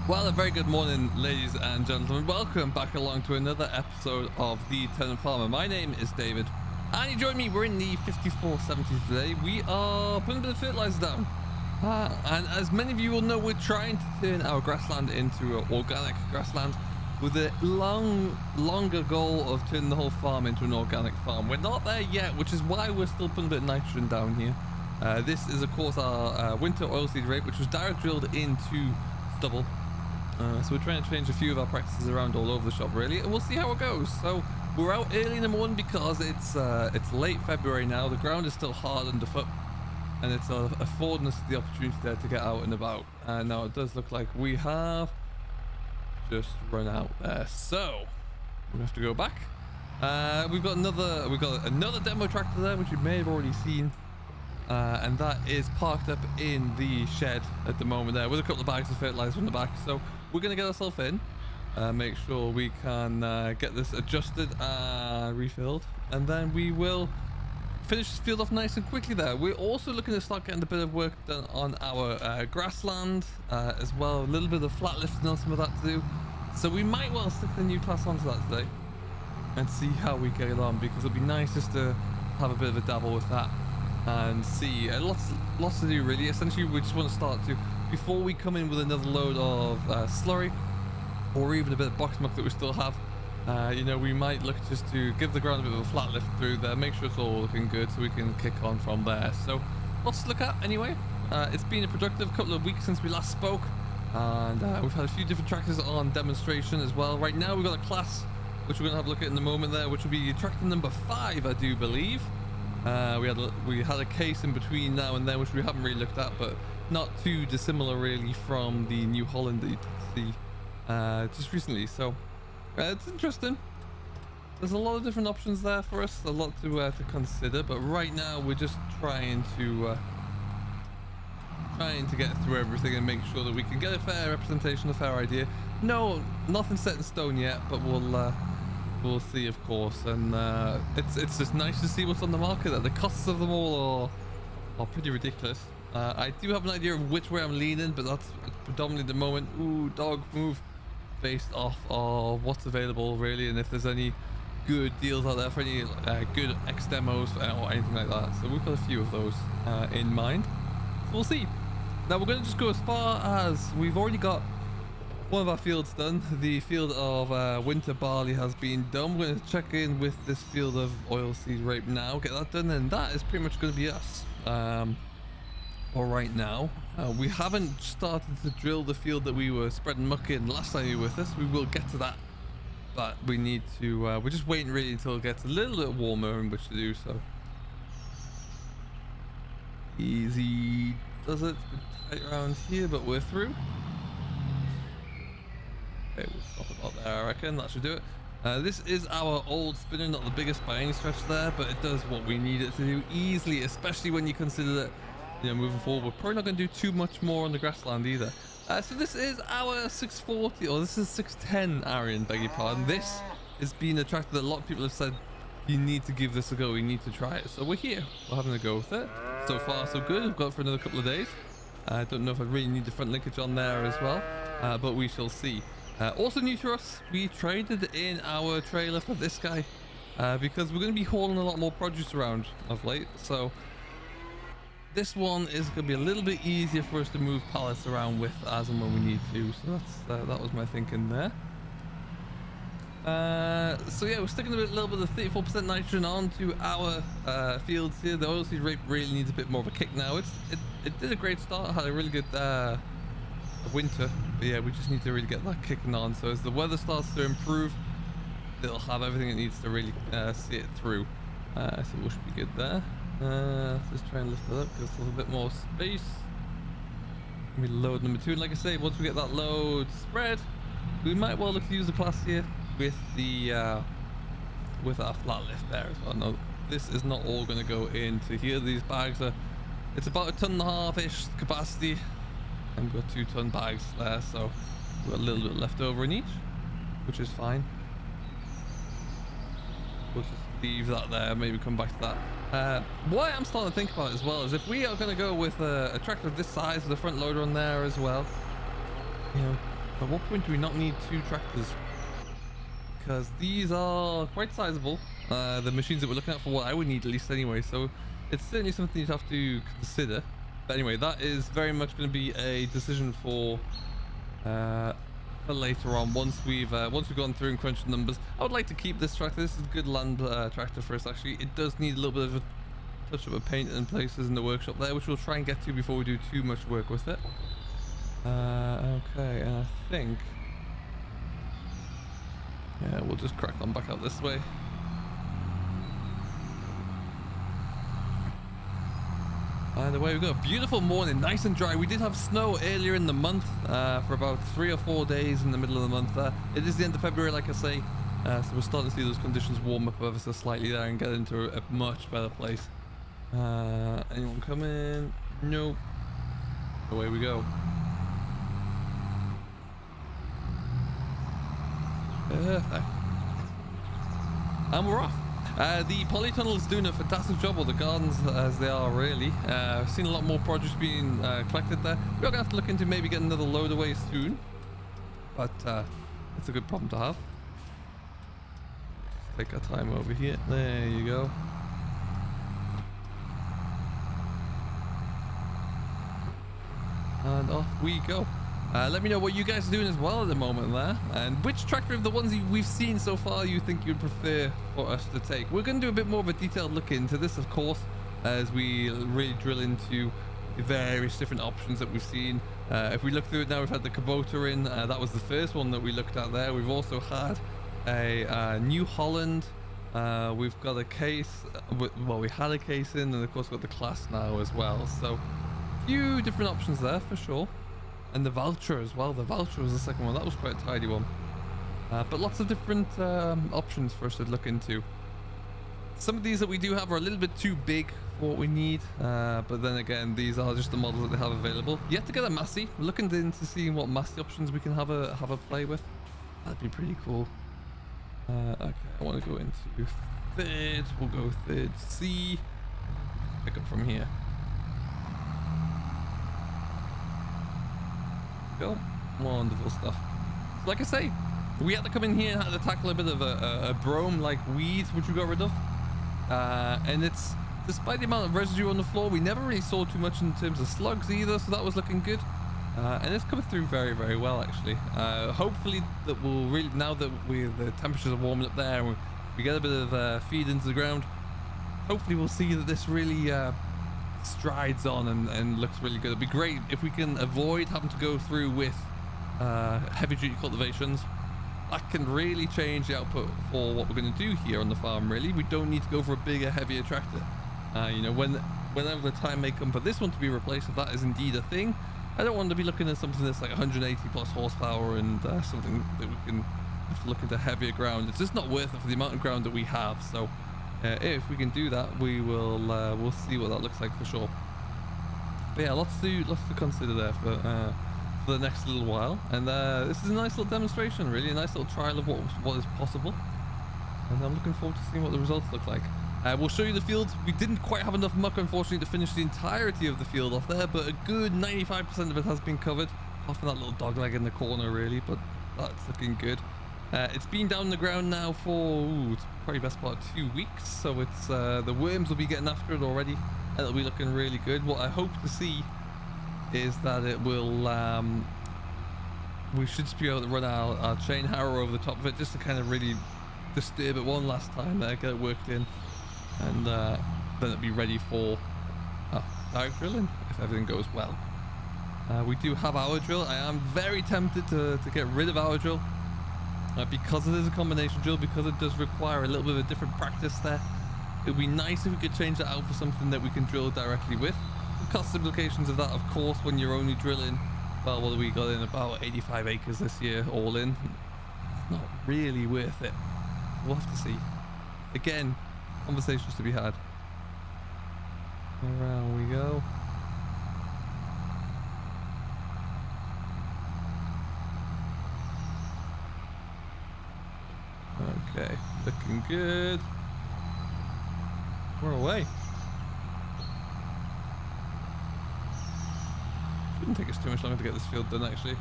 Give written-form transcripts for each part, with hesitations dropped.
Well, a very good morning, ladies and gentlemen. Welcome back along to another episode of the Tenant Farmer. My name is David, and you join me. We're in the 5470 today. We are putting a bit of fertilizer down. And as many of you will know, we're trying to turn our grassland into organic grassland with a longer goal of turning the whole farm into an organic farm. We're not there yet, which is why we're still putting a bit of nitrogen down here. This is, of course, our winter oilseed rape, which was direct drilled into stubble. So we're trying to change a few of our practices around all over the shop, really, and we'll see how it goes. So we're out early in the morning because it's late February now. The ground is still hard underfoot, and it's affording us the opportunity there to get out and about. Now it does look like we have just run out there, so we have to go back. We've got another demo tractor there, which you may have already seen. And that is parked up in the shed at the moment there with a couple of bags of fertilizer in the back. So we're going to get ourselves in, make sure we can get this adjusted and refilled, and then we will finish this field off nice and quickly there. We're also looking to start getting a bit of work done on our grassland as well. A little bit of flat lifting on some of that to do. So we might well stick the new class onto that today and see how we get it on, because it'll be nice just to have a bit of a dabble with that and see lots to do, really. Essentially, we just want to start to, before we come in with another load of slurry or even a bit of box muck that we still have, you know, we might look just to give the ground a bit of a flat lift through there, make sure it's all looking good so we can kick on from there. So lots to look at anyway. It's been a productive couple of weeks since we last spoke, and we've had a few different tractors on demonstration as well. Right now we've got a class which we're going to have a look at in a moment there, which will be tractor number 5, I do believe. We had a case in between now and then which we haven't really looked at, but not too dissimilar really from the New Holland that you see just recently. So it's interesting. There's a lot of different options there for us, a lot to consider, but right now we're just trying to get through everything and make sure that we can get a fair representation, a fair idea. No, nothing set in stone yet, but we'll see, of course. And it's just nice to see what's on the market. The costs of them all are pretty ridiculous. I do have an idea of which way I'm leaning, but that's predominantly the moment. Ooh, dog, move. Based off of what's available, really, and if there's any good deals out there for any good X demos or anything like that. So we've got a few of those in mind. So we'll see. Now we're going to just go as far as we've already got one of our fields done. The field of winter barley has been done. We're going to check in with this field of oilseed rape now, get that done, and that is pretty much going to be us for right now. We haven't started to drill the field that we were spreading muck in last time you were with us. We will get to that, but we need to we're just waiting really until it gets a little bit warmer in which to do so. Easy does it. Tight around here, but we're through. Okay, we'll stop about there, I reckon. That should do it. This is our old spinner, not the biggest by any stretch there, but it does what we need it to do easily, especially when you consider that, you know, moving forward, we're probably not going to do too much more on the grassland either. So this is our 640, or this is 610 Arian, beg your pardon. This has been a tractor that a lot of people have said, you need to give this a go, you need to try it. So we're here, we're having a go with it. So far so good. We've got it for another couple of days. I don't know if I really need the front linkage on there as well, but we shall see. Also new to us, we traded in our trailer for this guy because we're going to be hauling a lot more produce around of late. So this one is going to be a little bit easier for us to move pallets around with as and when we need to. So that was my thinking there. So yeah, we're sticking a little bit of 34% nitrogen onto our fields here. The oilseed rape really needs a bit more of a kick now. It did a great start, had a really good winter, but yeah, we just need to really get that kicking on. So as the weather starts to improve, it'll have everything it needs to really see it through. So we should be good there. Let's just try and lift it up because there's a bit more space. We load number 2, and like I say, once we get that load spread, we might well look to use the class here with the with our flat lift there as well. No, this is not all going to go into here. These bags are, it's about 1.5 ton-ish capacity, and we've got 2 ton bags there, so we've got a little bit left over in each, which is fine. We'll just leave that there, maybe come back to that. What I'm starting to think about as well is if we are going to go with a tractor of this size with a front loader on there as well, you know, At what point do we not need 2 tractors? Because these are quite sizable. The machines that we're looking at for what I would need at least anyway. So it's certainly something you'd have to consider. But anyway, that is very much going to be a decision for later on. Once we've gone through and crunched the numbers, I would like to keep this tractor. This is a good land tractor for us. Actually, it does need a little bit of a touch up of paint in places in the workshop there, which we'll try and get to before we do too much work with it. Okay, and I think, yeah, we'll just crack on back out this way. And away we go. Beautiful morning, nice and dry. We did have snow earlier in the month for about 3 or 4 days in the middle of the month there. It is the end of February, like I say, so we're starting to see those conditions warm up ever so slightly there and get into a much better place. Anyone coming? Nope. Away we go. Perfect. And we're off. The polytunnel is doing a fantastic job, or the gardens as they are really. I've seen a lot more produce being collected there. We're going to have to look into maybe getting another load away soon. But it's a good problem to have. Just take our time over here. There you go. And off we go. Let me know what you guys are doing as well at the moment there, and which tractor of the ones we've seen so far you think you'd prefer for us to take. We're going to do a bit more of a detailed look into this, of course, as we really drill into the various different options that we've seen. If we look through it now, we've had the Kubota in. That was the first one that we looked at there. We've also had a New Holland. We've got a case. Well, we had a case in, and of course we've got the Class now as well. So a few different options there for sure. And the Vulture as well. The Vulture was the second one. That was quite a tidy one. But lots of different options for us to look into. Some of these that we do have are a little bit too big for what we need. But then again, these are just the models that they have available. Yet to get a Massey. We're looking into seeing what Massey options we can have a play with. That'd be pretty cool. Okay, I want to go into third. We'll go third C. Pick up from here. Go. Wonderful stuff. So like I say, we had to come in here and had to tackle a bit of a brome like weed, which we got rid of. And it's, despite the amount of residue on the floor, we never really saw too much in terms of slugs either, so that was looking good. And it's coming through very, very well actually. Hopefully that will really, now that the temperatures are warming up there and we get a bit of feed into the ground, hopefully we'll see that this really strides on and looks really good. It'd be great if we can avoid having to go through with heavy duty cultivations. That can really change the output for what we're going to do here on the farm. Really, we don't need to go for a bigger, heavier tractor. You know, whenever the time may come for this one to be replaced, if that is indeed a thing, I don't want to be looking at something that's like 180 plus horsepower and something that we can have to look into heavier ground. It's just not worth it for the amount of ground that we have. So if we can do that, we will we'll see what that looks like for sure. But yeah, lots to consider there for the next little while. And this is a nice little demonstration, really a nice little trial of what is possible. And I'm looking forward to seeing what the results look like. We'll show you the field. We didn't quite have enough muck, unfortunately, to finish the entirety of the field off there, but a good 95% of it has been covered. Apart from that little dog leg in the corner, really, but that's looking good. It's been down the ground now for it's probably best part of 2 weeks, so it's the worms will be getting after it already, and it'll be looking really good. What I hope to see is that it will we should just be able to run our chain harrow over the top of it, just to kind of really disturb it one last time there, get it worked in, and then it'll be ready for direct drilling if everything goes well. We do have our drill. I am very tempted to get rid of our drill. Because it is a combination drill, because it does require a little bit of a different practice there. It would be nice if we could change that out for something that we can drill directly with. The cost implications of that, of course, when you're only drilling, well, what have we got in? About 85 acres this year, all in. It's not really worth it. We'll have to see. Again, conversations to be had. Around we go. Okay, looking good. We're away. Shouldn't take us too much longer to get this field done, actually.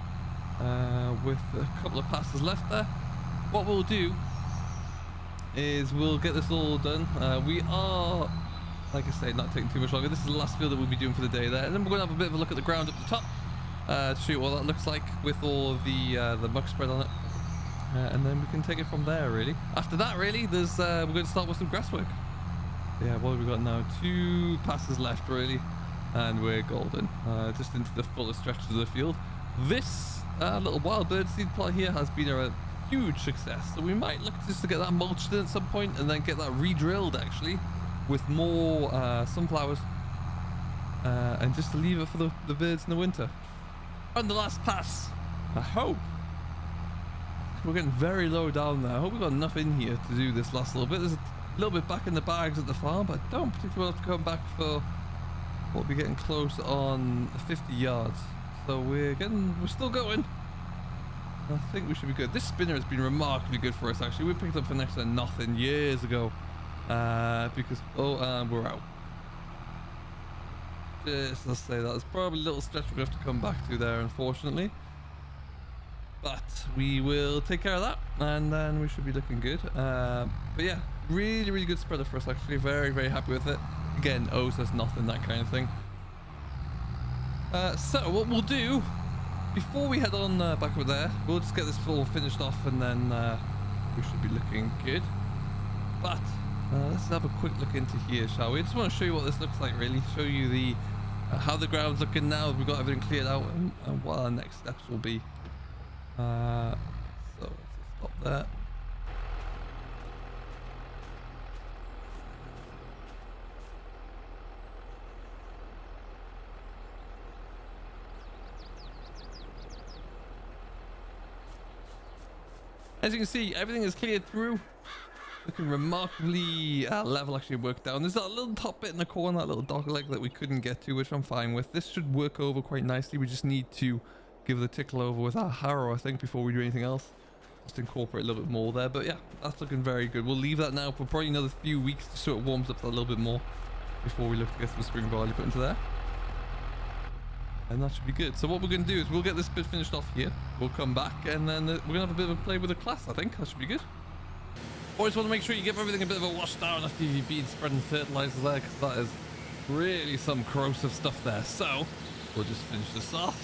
with a couple of passes left there. What we'll do is we'll get this all done. We are, like I say, not taking too much longer. This is the last field that we'll be doing for the day there, and then we're going to have a bit of a look at the ground up the top to show you what that looks like with all of the muck spread on it, and then we can take it from there. Really, after that, really, there's we're going to start with some grass work. Yeah, what have we got now? 2 passes left, really, and we're golden. Just into the fullest stretches of the field. This little wild bird seed plot here has been a huge success, so we might look just to get that mulched in at some point and then get that re-drilled actually with more sunflowers, and just to leave it for the birds in the winter. On the last pass, I hope we're getting very low down there. I hope we've got enough in here to do this last little bit. There's a little bit back in the bags at the farm, but I don't particularly want to come back for what we're getting close on 50 yards. So we're still going. I think we should be good. This spinner has been remarkably good for us actually. We picked up for next to nothing years ago, because we're out. Just let's say that there's probably a little stretch we're gonna have to come back to there, unfortunately. But we will take care of that, and then we should be looking good. But yeah, really good spreader for us actually. Very happy with it. Again, owes us nothing, that kind of thing. So what we'll do before we head on back over there, we'll just get this all finished off, and then we should be looking good. But let's have a quick look into here, shall we? I just want to show you what this looks like, really. Show you the how the ground's looking now. We've got everything cleared out, and what our next steps will be. So let's stop there. As you can see, everything is cleared through. Looking remarkably level, actually worked down. There's that little top bit in the corner, that little dog leg that we couldn't get to, which I'm fine with. This should work over quite nicely. We just need to give it a tickle over with our harrow, I think, before we do anything else. Just incorporate a little bit more there. But yeah, that's looking very good. We'll leave that now for probably another few weeks just so it warms up a little bit more before we look to get some spring barley put into there. And that should be good. So what we're going to do is we'll get this bit finished off here. We'll come back, and then we're going to have a bit of a play with the class, I think. That should be good. Always want to make sure you give everything a bit of a wash down after you've been spreading fertilizers there, because that is really some corrosive stuff there. So we'll just finish this off.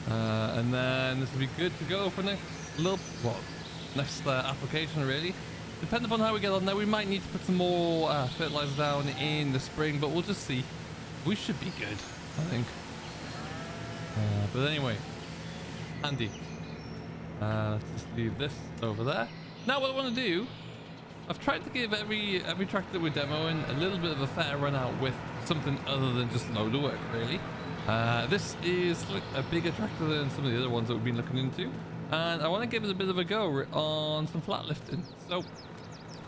And then this will be good to go for next application, really. Depending upon how we get on there, we might need to put some more fertilizer down in the spring, but we'll just see. We should be good, I think. But anyway, handy. Let's just leave this over there. Now what I want to do, I've tried to give every tractor that we're demoing a little bit of a fair run out with something other than just loader work, really. This is like a bigger tractor than some of the other ones that we've been looking into, and I want to give it a bit of a go on some flat lifting. So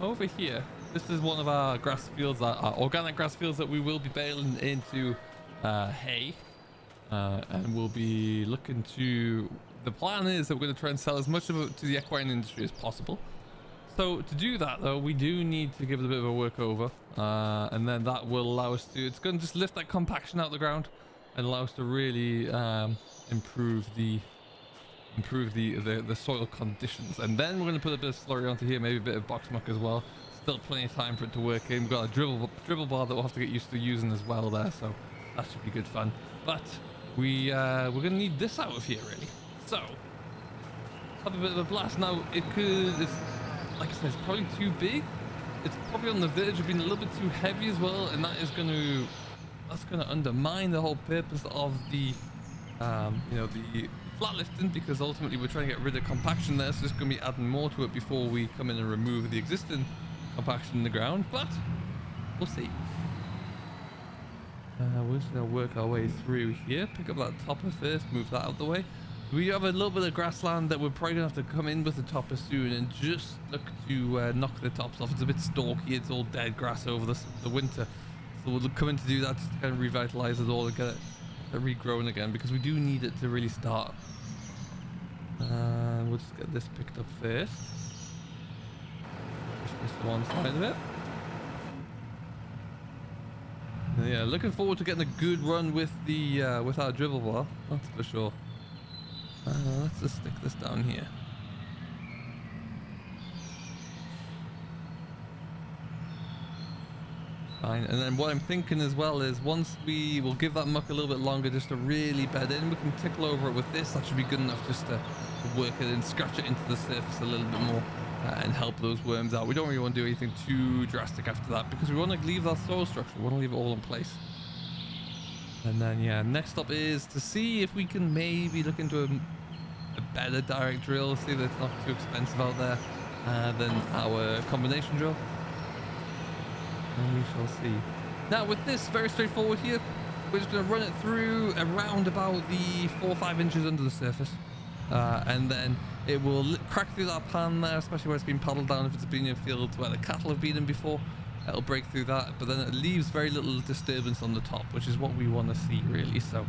over here, this is one of our grass fields, our organic grass fields that we will be baling into hay. And we'll be looking to, the plan is that we're going to try and sell as much of it to the equine industry as possible. So to do that though, we do need to give it a bit of a workover, and then that will allow us to, it's going to just lift that compaction out of the ground and allow us to really improve the soil conditions. And then we're going to put a bit of slurry onto here, maybe a bit of box muck as well. Still plenty of time for it to work in. We've got a dribble bar that we'll have to get used to using as well there, so that should be good fun. But we're going to need this out of here, really. So have a bit of a blast. Now it's like I said, it's probably too big. It's probably on the verge of being a little bit too heavy as well, and that's going to undermine the whole purpose of the the flat lifting, because ultimately we're trying to get rid of compaction there, so it's going to be adding more to it before we come in and remove the existing compaction in the ground. But we'll see. We're just going to work our way through here, pick up that topper first, move that out the way. We have a little bit of grassland that we're probably going to have to come in with the topper soon and just look to knock the tops off. It's a bit stalky, it's all dead grass over the winter. So we'll come in to do that, just to kind of revitalize it all and get it regrown again, because we do need it to really start. We'll just get this picked up first. Just one side of it. Yeah, looking forward to getting a good run with the with our dribble bar, that's for sure. Let's just stick this down here. Fine. And then what I'm thinking as well is once we will give that muck a little bit longer just to really bed in, we can tickle over it with this. That should be good enough just to work it and scratch it into the surface a little bit more and help those worms out. We don't really want to do anything too drastic after that because we want to leave that soil structure. We want to leave it all in place. And then, yeah, next up is to see if we can maybe look into a better direct drill, see that it's not too expensive out there than our combination drill. And we shall see. Now with this, very straightforward here, we're just going to run it through around about the 4 or 5 inches under the surface. And then it will crack through that pan there, especially where it's been paddled down. If it's been in fields where the cattle have been in before, it'll break through that, but then it leaves very little disturbance on the top, which is what we want to see really. So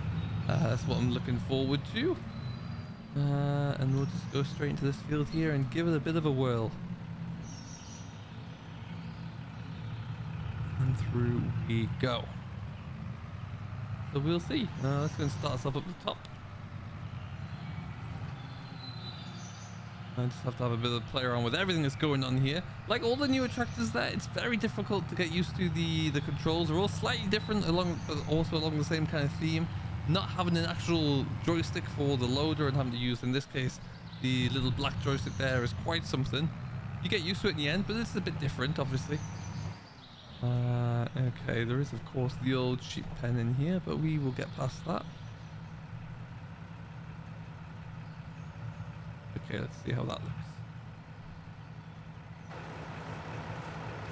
that's what I'm looking forward to. And we'll just go straight into this field here and give it a bit of a whirl. And through we go. So we'll see. Let's go and start us off at the top. I just have to have a bit of play around with everything that's going on here. Like all the newer tractors there, it's very difficult to get used to the controls. They're all slightly different but also along the same kind of theme. Not having an actual joystick for the loader and having to use, in this case, the little black joystick there is quite something. You get used to it in the end, but it's a bit different, obviously. Okay, there is of course the old sheep pen in here, but we will get past that. Okay, let's see how that looks.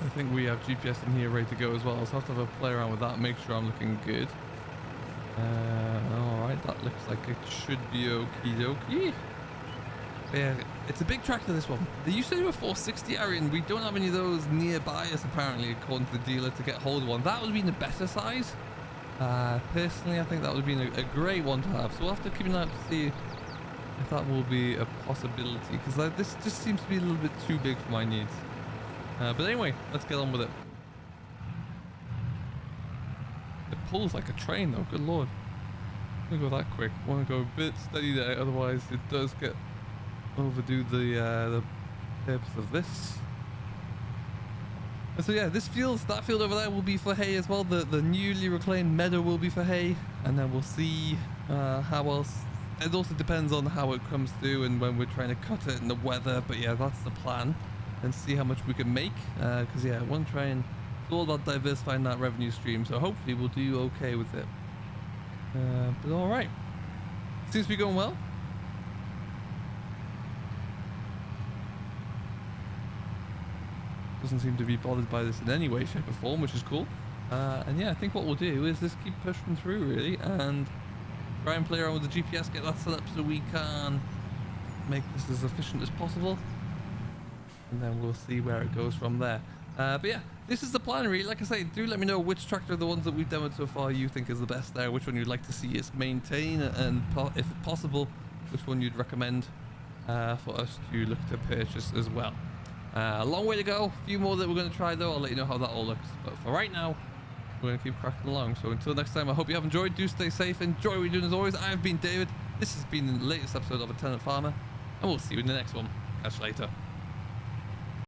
I think we have GPS in here ready to go as well, so I'll have to have a play around with that, make sure I'm looking good. Alright, that looks like it should be okie dokie. Yeah, it's a big tractor, this one. They used to do a 460 area, and we don't have any of those nearby us apparently, according to the dealer, to get hold of one. That would have been a better size. Personally, I think that would have been a great one to have. So we'll have to keep an eye out to see if that will be a possibility, because this just seems to be a little bit too big for my needs. But anyway, let's get on with it. It pulls like a train though, good lord. I'm gonna go that quick. I want to go a bit steady there, otherwise it does get overdo the purpose of this. And so yeah, that field over there will be for hay as well. The newly reclaimed meadow will be for hay, and then we'll see how else. It also depends on how it comes through and when we're trying to cut it and the weather, but yeah, that's the plan. And see how much we can make, because yeah, I want to try and, it's all about diversifying that revenue stream, so hopefully we'll do okay with it. But alright, seems to be going well. Doesn't seem to be bothered by this in any way, shape or form, which is cool. And yeah, I think what we'll do is just keep pushing through really, and try and play around with the GPS, get that set up so we can make this as efficient as possible. And then we'll see where it goes from there. But yeah, this is the plan really. Like I say, do let me know which tractor of the ones that we've demoed so far you think is the best there, which one you'd like to see us maintain, and if possible, which one you'd recommend for us to look to purchase as well. A long way to go, a few more that we're going to try though. I'll let you know how that all looks, but for right now we're going to keep cracking along. So until next time, I hope you have enjoyed. Do stay safe, enjoy what you're doing as always. I've been David, this has been the latest episode of A Tenant Farmer, and we'll see you in the next one. Catch you later.